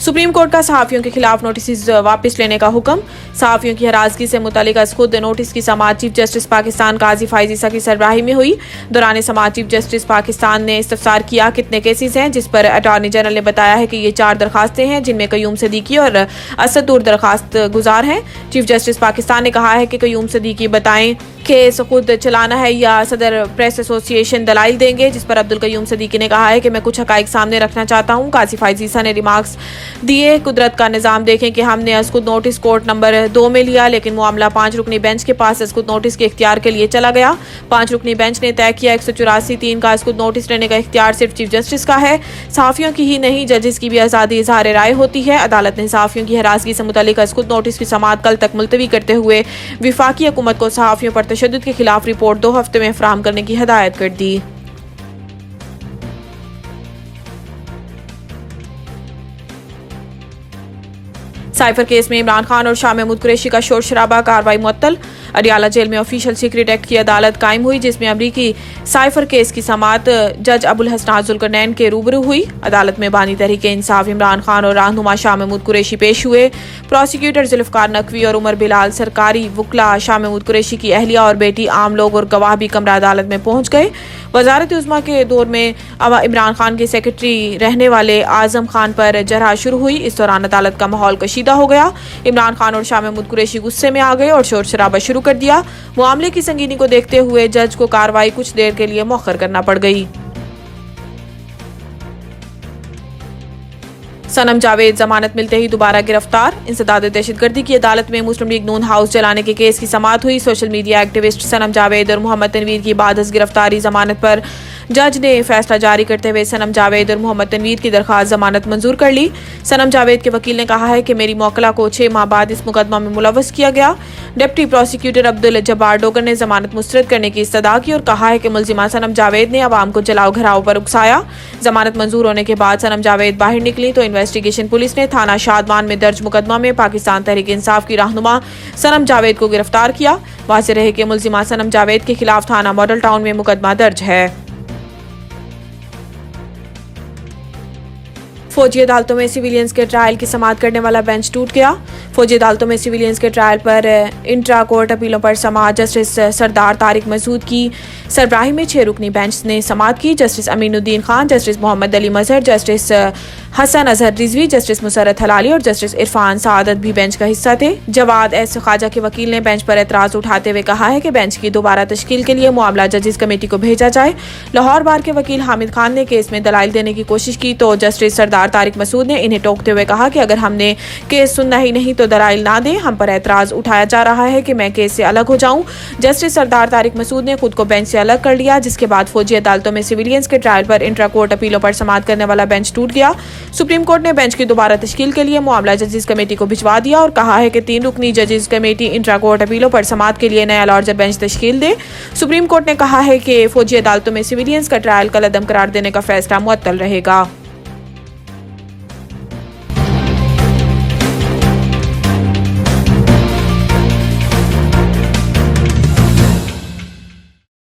Supreme court का सहाफियों के खिलाफ नोटिस वापस लेने का हुक्म। सहाफियों की हरासगी से मुतालिक खुद नोटिस की समाअत चीफ जस्टिस पाकिस्तान काजी फाइज ईसा की सरबराही में हुई। दौरान समाअत चीफ जस्टिस पाकिस्तान ने इस्तफसार किया कितने केसेस हैं, जिस पर अटॉर्नी जनरल ने बताया है कि ये 4 दरखास्तें हैं, जिनमें कयूम सदीकी और असद दूर दरखास्त गुजार हैं। चीफ जस्टिस पाकिस्तान ने कहा है कि कयूम सदीकी बताएं केस खुद चलाना है या सदर प्रेस एसोसिएशन दलाइल देंगे, जिस पर अब्दुल कयूम सदीकी ने कहा है कि मैं कुछ हकाइक सामने रखना चाहता हूँ। काजी फाइज ईसा ने रिमार्क्स दिए, कुदरत का निज़ाम देखें कि हमने अस्कुद नोटिस कोर्ट नंबर 2 में लिया, लेकिन मामला 5 रुकनी बेंच के पास अस्कुद नोटिस के इख्तियार के लिए चला गया। 5 रुकनी बेंच ने तय किया 184(3) का अस्कुद नोटिस लेने का इख्तियार सिर्फ चीफ जस्टिस का है। सहाफियों की ही नहीं, जजेस की भी आज़ादी इजहार राय होती है। अदालत ने सहाफियों की हरासगी से मुतालिक अस्कुद नोटिस की समाअत कल तक मुलतवी करते हुए विफाकी हुकूमत को सहाफियों पर तशद्दुद के खिलाफ रिपोर्ट 2 हफ्ते में फराहम करने की हिदायत कर दी। साइफर केस में इमरान खान और शाह महमूद कुरैशी का शोर शराबा, कार्रवाई मुअत्तल। अडियाला जेल में ऑफिशियल सीक्रेट एक्ट की अदालत कायम हुई, जिसमें अमरीकी साइफर केस की समाअत जज अबुल हसन जुल्करनैन के रूबरू हुई। अदालत में बानी तहरीक इंसाफ इमरान खान और रहनुमा शाह महमूद कुरैशी पेश हुए। प्रोसिक्यूटर जुल्फकार नकवी और उमर बिलाल, सरकारी वकला शाह महमूद कुरैशी की अहलिया और बेटी, आम लोग और गवाह भी कमरा अदालत में पहुंच गए। वजारत उज़्मा के दौर में इमरान खान के सेक्रेटरी रहने वाले आजम खान पर जरह शुरू हुई। इस दौरान अदालत का माहौल कशीदा हो गया। इमरान खान और शाह महमूद कुरैशी गुस्से में आ गए और शोर शराबा शुरू कर दिया। मामले की संगीनी को देखते हुए जज को कार्रवाई कुछ देर के लिए मौखर करना पड़ गई। सनम जावेद जमानत मिलते ही दोबारा गिरफ्तार। इंसदाद दहशतगर्दी की अदालत में मुस्लिम लीग नून हाउस जलाने के केस की समाअत हुई। सोशल मीडिया एक्टिविस्ट सनम जावेद और मोहम्मद तनवीर की बाद गिरफ्तारी जमानत पर जज ने फैसला जारी करते हुए सनम जावेद और मोहम्मद तनवीर की दरखास्त जमानत मंजूर कर ली। सनम जावेद के वकील ने कहा है कि मेरी मौकला को 6 माह बाद इस मुकदमा में मुलव्वस किया गया। डिप्टी प्रोसिक्यूटर अब्दुल जब्बार डोगर ने जमानत मुस्तरद करने की इस्तदा की और कहा है कि मुलजिमा सनम जावेद ने अवाम को जलाओ घराव पर उकसाया। जमानत मंजूर होने के बाद सनम जावेद बाहर निकली तो इन्वेस्टिगेशन पुलिस ने थाना शादमान में दर्ज मुकदमा में पाकिस्तान तहरीक इंसाफ की रहनुमा सनम जावेद को गिरफ्तार किया। वाज़ेह रहे कि मुलजिमा सनम जावेद के खिलाफ थाना मॉडल टाउन में मुकदमा दर्ज है। फौजी अदालतों में सिविलियंस के ट्रायल की समाअत करने वाला बेंच टूट गया। फौजी अदालतों में सिविलियंस के ट्रायल पर इंट्रा कोर्ट अपीलों पर समाअत जस्टिस सरदार तारिक मसूद की सरबराही में 6 रुकनी बेंच ने समाअत की। जस्टिस अमीनुद्दीन खान, जस्टिस मोहम्मद अली मजहर, जस्टिस हसन अजहर रिजवी, जस्टिस मुसरत हलाली और जस्टिस इरफान सादत भी बेंच का हिस्सा थे। जवाद एस ख्वाजा के वकील ने बेंच पर एतराज उठाते हुए कहा है कि बेंच की दोबारा तश्कील के लिए मामला जजेस कमेटी को भेजा जाए। लाहौर बार के वकील हामिद खान ने केस में दलाइल देने की कोशिश की तो जस्टिस सरदार तारिक मसूद ने इन्हें टोकते हुए कहा कि अगर हमने केस सुनना ही नहीं तो दलाइल ना दें। हम पर एतराज उठाया जा रहा है कि मैं केस से अलग हो जाऊं। जस्टिस सरदार तारिक मसूद ने खुद को बेंच से अलग कर लिया, जिसके बाद फौजी अदालतों में सिविलियंस के ट्रायल पर इंट्रा कोर्ट अपीलों पर समाअत करने वाला बेंच टूट गया। सुप्रीम कोर्ट ने बेंच की दोबारा तश्कील के लिए मामला जजेस कमेटी को भिजवा दिया और कहा है कि 3 रुकनी जजेस कमेटी इंट्रा कोर्ट अपीलों पर समाअत के लिए नया लार्जर बेंच तश्कील दे। सुप्रीम कोर्ट ने कहा है कि फौजी अदालतों में सिविलियंस का ट्रायल कल अदम करार देने का फैसला मुअत्तल रहेगा।